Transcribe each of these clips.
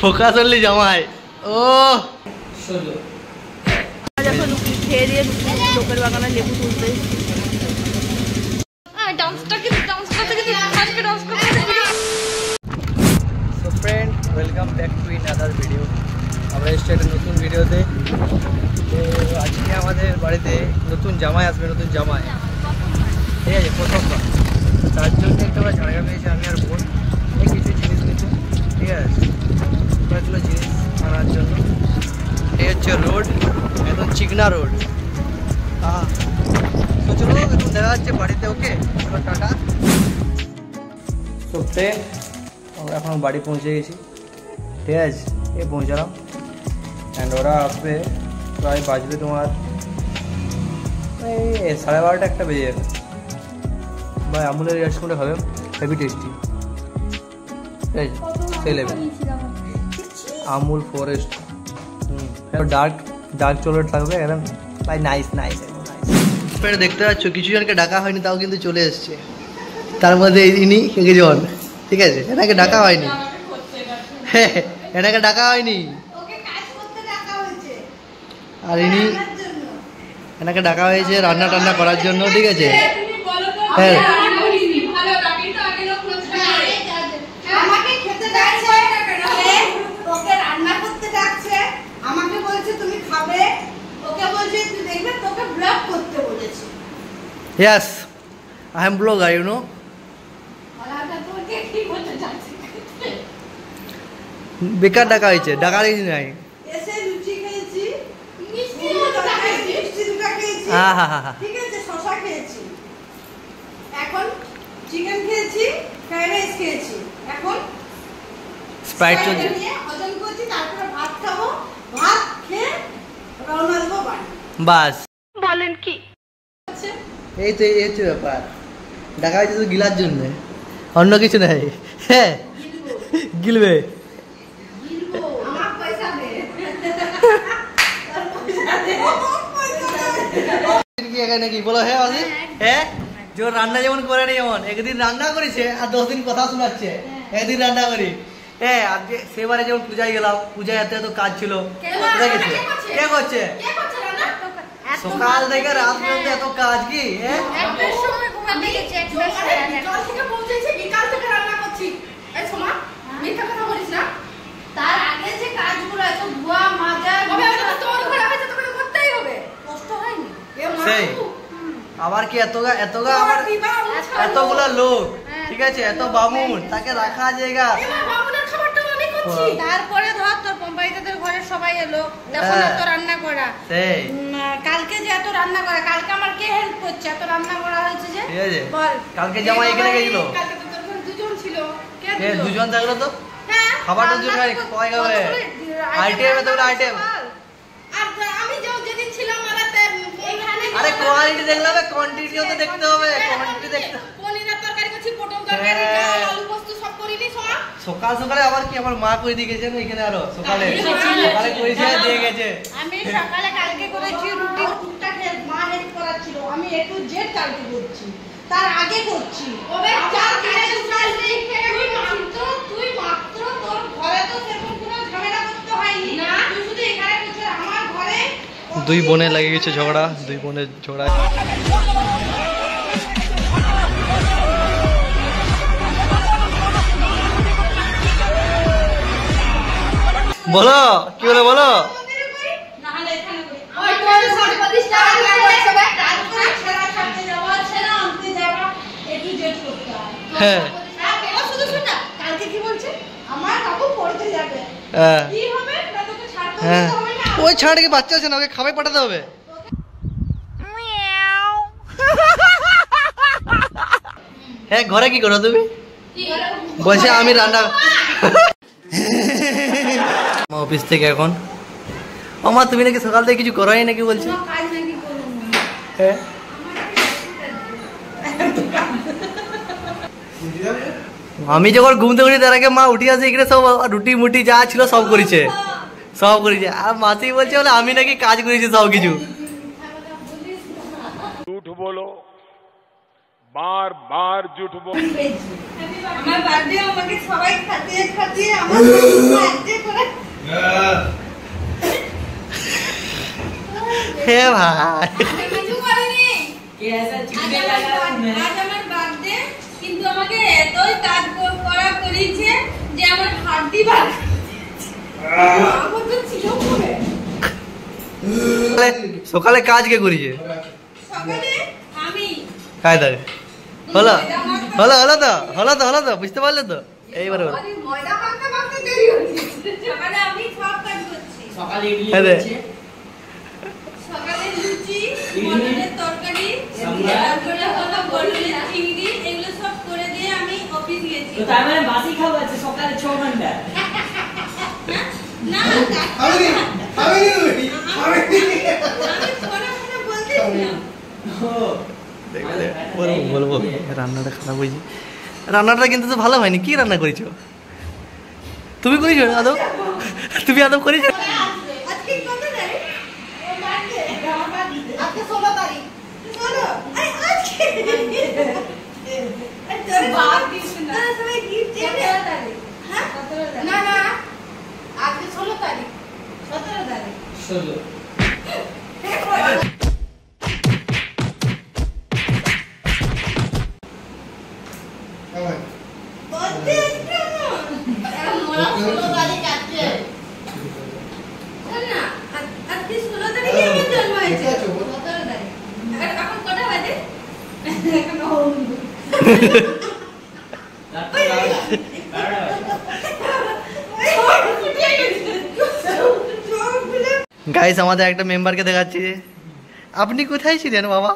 Focus হলি জামাই ও এখন খেয়ে দিয়ে লোকের বাগানে লেবু তুলতে so friend welcome back to another video. আমরা এসেছি একটা নতুন ভিডিওতে। তো আজকে আমাদের বাড়িতে নতুন জামাই আসবে, নতুন জামাই, ঠিক আছে, প্রথমবার। তার জন্য একটা আমরা ঝাড়গা পেয়েছি আমি আর বোন, এই কিছু জিনিস নিচ্ছি, ঠিক আছে, কয়েকগুলো জিনিস আনার জন্য। এই হচ্ছে রোড, একদম চিকনা রোড। তো চলো একটু দেখা যাচ্ছে বাড়িতে। ওকে টাটা। তো ফ্রেন্ড আমরা এখন বাড়ি পৌঁছে গেছি, ঠিক আছে, এই পৌঁছালাম। অ্যান্ড ওরা আসবে প্রায় বাজবে তোমার এই 12:30 একটা বেজে যাবে। ভাই আমুলের রেস্টুরেন্টে হবে, হেভি টেস্টি, ঠিক আছে, সেই level Amul forest. Dark dark chocolate থাকবে একদম ভাই, নাইস নাইস একদম নাইস। আপনারা দেখতে পাচ্ছ কিছু জনকে ডাকা হয়নি, তাও কিন্তু চলে এসছে। তার মধ্যে ইনি একজন, ঠিক আছে, এনাকে ডাকা হয়নি, হ্যাঁ এনাকে ডাকা হয়নি, আর ইনি এনাকে ডাকা হয়েছে রান্না টান্না করার জন্য, ঠিক আছে। হ্যাঁ Yes, I am blogger, you know. বেকার ডাকা হয়েছে, ডাকার কিছু নাই। স্প্রাইট চলছে, বাস বলেন কি? এই তো এই হচ্ছে ব্যাপার, ডাকা হয়েছে তো গিলার জন্য, অন্য কিছু নাই। হ্যাঁ গিলবে, নাকি বলো? হ্যাঁ আজি, হ্যাঁ যেমন রান্না যেমন করে নি, যেমন একদিন রান্না করেছে আর 10 দিন কথা শোনাচ্ছে, একদিন রান্না করি। হ্যাঁ আজকে সেবারে যেমন পূজায় গেলাম, পূজায় এত এত কাজ ছিল। কে করছে? সকাল থেকে রাত পর্যন্ত এত কাজ কি? সেই আবার কি এতগা আবার এতগুলা লোক, ঠিক আছে, এত বামুন, তাকে রাখা জায়গা। তারপরে ধর তোর পম্পাইদের ঘরে সবাই এলো, তখন এত রান্না করা। সেই কালকে যে এত রান্না করা, কালকে আমার কে হেল্প করছে? এত রান্না করা হয়েছে যে, ঠিক আছে। বল কালকে জামাই এখানে গেছিল, কালকে তো তোর দুজন ছিল। কে দুজন থাকলো তো? হ্যাঁ খাবারটা দুজন খাই কয় খাবে? আইটেম এত বড় আইটেম। আর আমি যেদিন ছিলাম মারাতে এখানে, আরে কোয়ালিটি দেখলে হবে, কোয়ান্টিটিও তো দেখতে হবে। কোয়ান্টিটি দেখতে, পনিরের তরকারি করছি, পটল তরকারি, আলু পোস্ত সব করিনি। সকাল সকালে আবার কি আমার মা কই দিয়ে গেছে এখানে, আরো সকালে সকালে কইছে দিয়ে গেছে। আমি সকালে কালকে করেছি রুটি, টুকটাক মা হেল্প করাছিল, আমি এ টু জেড কালকে করছি, তার আগে করছি। ওবে চার কাজে উঠাল নেই, তুই মাত্র তোর ঘরে তো সেরকম কোনো ঝগড়া করতে হয়নি না, তুই শুধু এখানে করছিস। আমার ঘরে দুই বোনে লাগে গেছে ঝগড়া, দুই বোনের ঝগড়া। বলো কি বলে বলো? হ্যাঁ হ্যাঁ ওই ছাড়কে বাচ্চা আছে না, ওকে খাবে পাঠাতে হবে। হ্যাঁ ঘরে কি করো তুমি? বলছে আমি রান্না অফিস থেকে এখন। আমা তুমি নাকি সকাল থেকে কিছু করাই নাকি বলছো? হ্যাঁ আমি যখন ঘুমতে উঠি তার আগে মা উঠি আসে, এখানে সব রুটি মুটি যা ছিল সব করেছে, সব করেছে। আর মাসি বলছে বলে আমি নাকি কাজ করেছি সব কিছু। झूठ बोलो, बार बार झूठ बोलो। আমার বার্থডে আমাকে সবাই খাতিয়ে খাতিয়ে আমার বার্থডে করে হে ভাই কিছু করিনি। আজ আমার বার্থডে, কিন্তু আমাকে এতই কাজ করা করিয়েছে যে আমার হাড্ডি বার আমার তো ছিল করে। সকালে কাজ কে করিছে? সকালে আমি খাই দাঁড়ে হলো হলো হলো তো বুঝতে পারলে তো? এইবার ময়দা মাখতে দেরি হচ্ছে। সকালে আমি সব কাজ করছি। সকালে ইডলি হ্যাঁ রে। হচ্ছে, সকালে লুচি, মটরের তরকারি, তারপরে হলো পটলের চিংড়ি, এগুলো সব করে দিয়ে আমি অফিস গেছি। তো তার মানে বাসি খাবার আছে সকালে 6 ঘন্টা। না আমি ফোনে বলতেছিলাম। বলবো রান্নাটা খারাপ হয়েছে। রান্নাটা কিন্তু তো ভালো হয়নি। কি রান্না করেছো? তুমি করেছো আদব? তুমি আদব করেছো? আজকে কত তারিখ? আজকে 16 তারিখ। 16? আজকে তোর বাপ দিছে না। তোর সবাই গিফট দিবে 17 তারিখ। হ্যাঁ 17 তারিখ। না না আজকে 16 তারিখ। 17 তারিখ। 16 গাইস আমাদের একটা মেম্বারকে দেখাচ্ছি। আপনি কোথায় ছিলেন বাবা?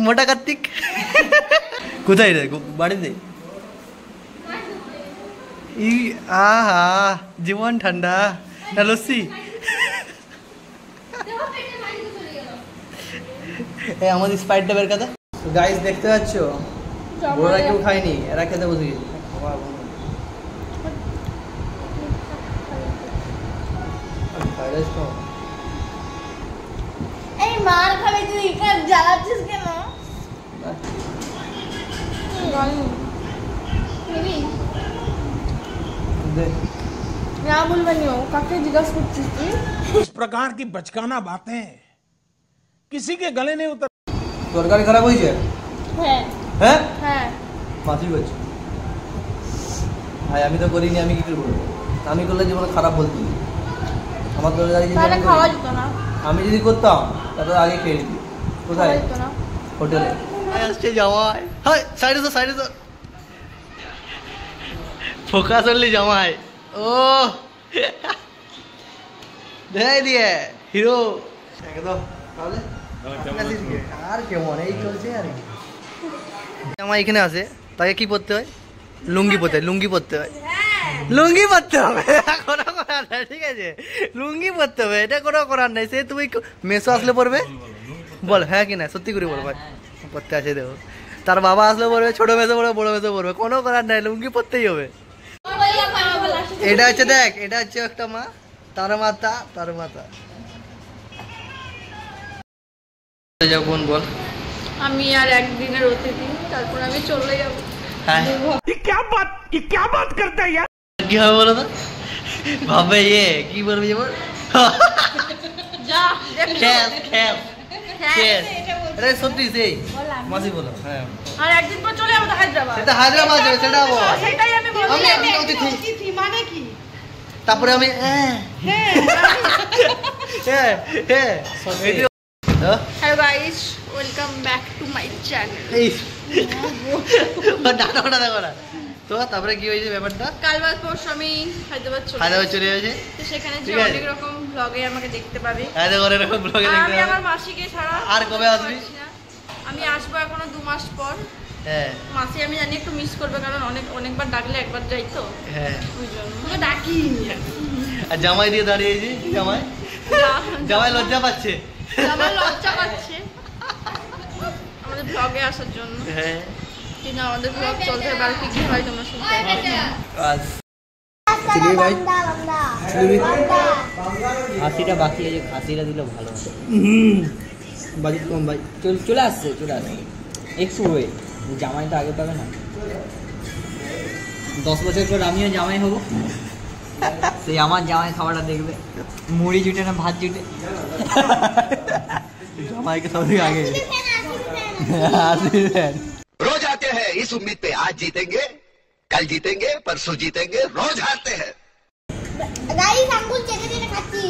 মোটা কার্তিক কোথায় রে? বাড়িতে? ই আহা জীবন ঠান্ডা না লস্যি? আমাদের স্পাইটটা বের কথা। গাইস দেখতে পাচ্ছ বড়রা কেউ খায়নি, এরা খেতে বসে গেছে। এই মার খাবে তুই, কার জ্বালাচ্ছিস কেন? না বলবানিও, কাকে জিজ্ঞাসা করছিস তুই? इस प्रकार की बचकाना बातें किसी के गले नहीं उतर। তরকারি খারাপ হয়েছে? হ্যাঁ হ্যাঁ হ্যাঁ মাছি করছি ভাই, আমি তো করিনি, আমি কি করবো? আমি করলে জীবনে খারাপ বলতি। আমার তরকারি যদি তাহলে আমি খাওয়া করি- যেত না, আমি যদি করতাম তাহলে আগে খেয়ে নিতি। কোথায়? খাওয়া যেত না। হোটেলে আসছে জামাই। হাই সাইডে তো সাইডে তো ফোকাস করলি জামাই। ও দেখাই দিয়ে হিরো একদম। তাহলে আর কেমন এই চলছে আর কি। জামাই এখানে আসে, তাকে কি পরতে হয়? লুঙ্গি পরতে হয়। লুঙ্গি পরতে হয়, লুঙ্গি পরতে হবে। কোনো করার নাই, ঠিক আছে? লুঙ্গি পরতে হবে, এটা কোনো করার নাই। সে তুমি মেসো আসলে পড়বে, বল হ্যাঁ কি না? সত্যি করে বল ভাই, পড়তে আছে দেখো। তার বাবা আসলে পড়বে, ছোট মেসো পড়বে, বড় মেসো পড়বে, কোনো করার নাই, লুঙ্গি পরতেই হবে। এটা হচ্ছে দেখ, এটা হচ্ছে একটা মা, তার মাতা, তার মাতা। বোন বল। আমি আর একদিনের অতিথি, তারপর আমি চলে যাব। হ্যাঁ ये क्या बात करता है यार? কি হবে বলো তো? ভাবে কি বলবে যে বল যা খ্যাস খ্যাস খ্যাস। আরে সত্যি সেই মাসি বলো। হ্যাঁ আর একদিন পর চলে যাবো হায়দ্রাবাদ। সেটা হায়দ্রাবাদ যাবে, সেটা বল। সেটাই আমি বলছি। আমি একদিন অতিথি। অতিথি মানে কি? তারপরে আমি হ্যাঁ হ্যাঁ হ্যাঁ hello guys, welcome back to my channel. এই ডাটা ওটা দেখো না তো। তারপরে কি হয়েছে ব্যাপারটা? কাল বাদ পরশু আমি হায়দ্রাবাদ চলে গেছে। তো সেখানে যে ঠিক আছে। অনেক রকম ব্লগে আমাকে দেখতে পাবে। হায়দ্রাবাদ এরকম ব্লগে আর দেখতে আমি হবে। আমার মাসিকে ছাড়া আর কবে আসবি? পারছি না। আমি আসবো এখনো 2 মাস পর। হ্যাঁ মাসি আমি জানি একটু মিস করবে, কারণ অনেকবার ডাকলে একবার যাই তো, হ্যাঁ। ওই জন্য তোকে ডাকি। আর জামাই দিয়ে দাঁড়িয়েছি, জামাই জামাই লজ্জা পাচ্ছে। আমার লজ্জা পাচ্ছে আমাদের ব্লগে আসার জন্য, হ্যাঁ কিন্তু আমাদের ব্লগ চলতে বাড়িতে কি হয় তোমরা শুনতে আজ খাসিটা বাকি আছে, খাসিটা দিলে ভালো হয়। বাজেট কম ভাই। চলে আসছে একটু ওয়েট, জামাই তো আগে পাবে না। 10 বছর পর আমিও জামাই হব। সেই আমার জামাই খাবারটা দেখবে, মুড়ি জুটে না ভাত জুটে। জামাইকে সব থেকে আগে रोज आते हैं इस उम्मीद पे आज जीतेंगे, कल जीतेंगे, परसों जीतेंगे, रोज हारते हैं। গাইস আঙ্গুল চেটে চেটে খাচ্ছি।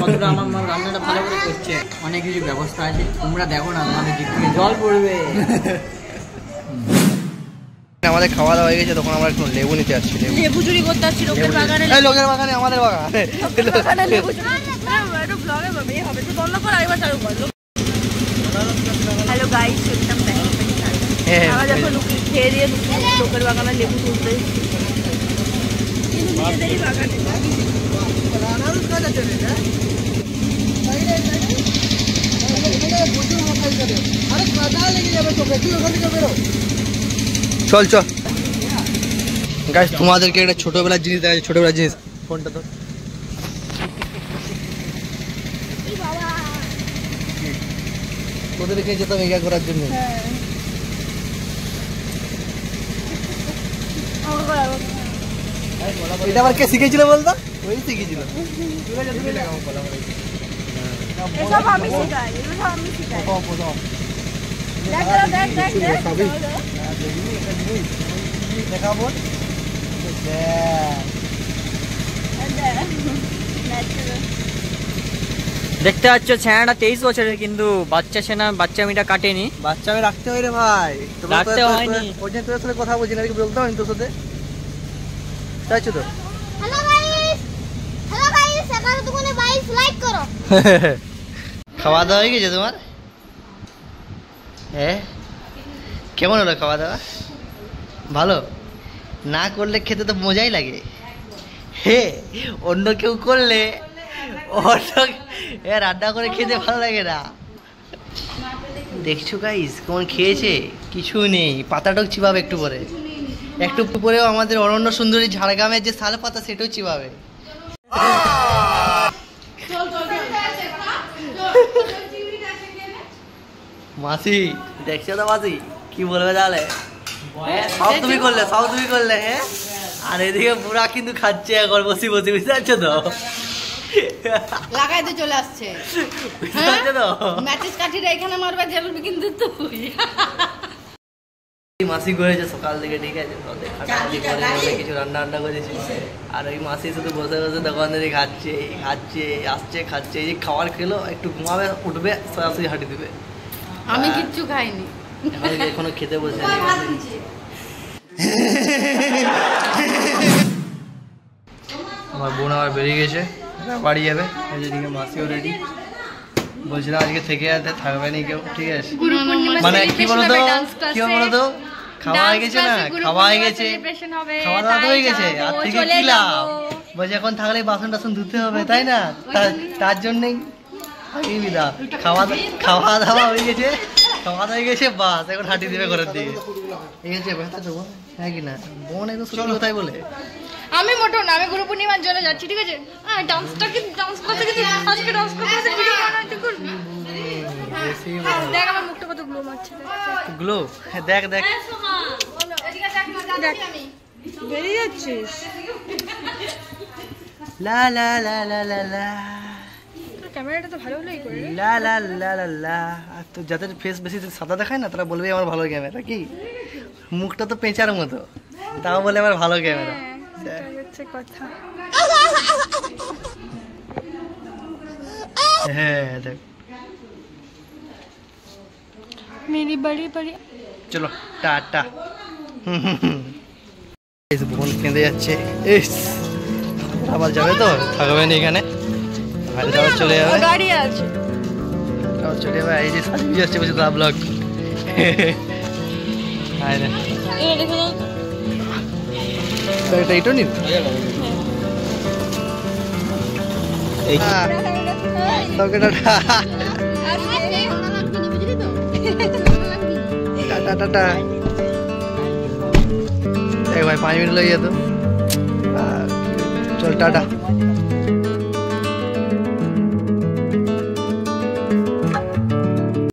কতটা আমার মা রান্নাটা ভালো করে করছে, অনেক কিছু ব্যবস্থা আছে, তোমরা দেখো না, তোমাদের জিভ থেকে জল পড়বে। আমাদের খাওয়া দাওয়া হয়ে গেছে, তখন আমরা একটু লেবু নিতে আসছি। লেবু চুরি করতে আসছি লোকের বাগানে। এই লোকের বাগানে আমাদের বাগানে লেবু চুরি একটু ব্লগে হবে হবে তো বন্ধ কর আরেকবার চালু কর। Hello guys, welcome back. আমরা যখন খেয়ে দিয়ে লোকের বাগানে লেবু তুলতে চল চল গাইস, তোমাদেরকে একটা ছোটবেলার জিনিস দেখা যায়। ছোটবেলার জিনিস, ফোনটা তো তোদেরকে যেতাম এগা করার জন্য। এটা আবার কে শিখেছিল বলতো? ওই শিখেছিল। এসব আমি শিখাই, এসব আমি শিখাই। দেখ দেখ দেখ দেখ সবই দেখাবো। দেখতে পাচ্ছ ছেনাটা 23 বছরের, কিন্তু বাচ্চা ছেনা বাচ্চা মেয়েটা কাটেনি। বাচ্চা আমি রাখতে হয় রে ভাই, রাখতে হয়নি। ওই জন্য তোর সাথে কথা বলছি না, বলতে হয় তোর সাথে, চাইছো তো? হ্যালো গাইস, এখানে তো কোনে 22 লাইক করো। খাওয়া দাওয়া হয়ে গেছে তোমার? হ্যাঁ, কেমন হলো খাওয়া দাওয়া? ভালো না করলে খেতে তো মজাই লাগে। হে, অন্য কেউ করলে রান্না করে খেতে ভালো লাগে না। দেখছো গাইস কেমন খেয়েছে? কিছু নেই, পাতাটাও চিবাবে একটু পরে। একটু পরেও আমাদের অরণ্য সুন্দরী ঝাড়গ্রামের যে শাল পাতা সেটাও চিবাবে। মাসি দেখছো তো মাসি কি বলবে তাহলে? সব তুমি করলে হ্যাঁ। আর এদিকে বুড়া কিন্তু খাচ্ছে এখন বসি বসি, বুঝতে পারছো তো? লাগাইতে চলে আসছে, বুঝতে পারছো তো? ম্যাচেস কাঠিরা এখানে মারবে জেলবি কিন্তু তুই। মাসি করেছে সকাল থেকে, ঠিক আছে, কিছু রান্না করেছি। আর ওই মাসি শুধু বসে বসে দোকানে খাচ্ছে আসছে খাচ্ছে। এই যে খাবার খেলো, একটু ঘুমাবে, উঠবে, সরাসরি হাঁটি দেবে। আমি কিচ্ছু খাইনি, এখনো খেতে বসে। আমার বোন আবার বেরিয়ে গেছে, বাড়ি যাবে। এদিকে মাসিও রেডি, বলছিলাম আজকে থেকে যেতে, থাকবে না কেউ, ঠিক আছে? মানে কি বলতো খাওয়া হয়ে গেছে না, খাওয়া হয়ে গেছে, খাওয়া দাওয়া হয়ে গেছে, আর থেকে কি লাভ? বলছে এখন থাকলে বাসন টাসন ধুতে হবে, তাই না? তার জন্যই বিদা খাওয়া দাওয়া হয়ে গেছে, বাস এখন হাঁটি দেবে ঘরের দিকে। এই হচ্ছে ব্যথা দেবো, হ্যাঁ কি না? বোন একদম সত্যি কথাই বলে। আমি মোটেও না, আমি গুরু পূর্ণিমার জন্য যাচ্ছি, ঠিক আছে? হ্যাঁ, ডান্স করতে আজকে ডান্স করতে ভিডিও বানাতে করবি। দেখ আমার মুখটা কত গ্লো মারছে, গ্লো, হ্যাঁ দেখ দেখ। বেরিয়ে যাচ্ছিস? লা লা লা লা লা লা, ক্যামেরাটা তো ভালো হলোই করে। লা লা লা লা লা। আর তো যাদের ফেস বেশি সাদা দেখায় না, তারা বলবে আমার ভালো ক্যামেরা। কি মুখটা তো পেঁচার মতো, তাও বলে আমার ভালো ক্যামেরা। কথা হ্যাঁ দেখ, মেরি বড়ি বড়ি। চলো টাটা। বোন কেঁদে যাচ্ছে, আবার যাবে তো, থাকবে না এখানে, আবার চলে যাবে, গাড়ি আছে, আবার চলে যাবে। এই যে সাজিয়ে যাচ্ছে বলছে দা ব্লগ। এইটা নিন, টাটা টাটা। ভাই 5 মিনিট লেগে যেত, চল টাটা।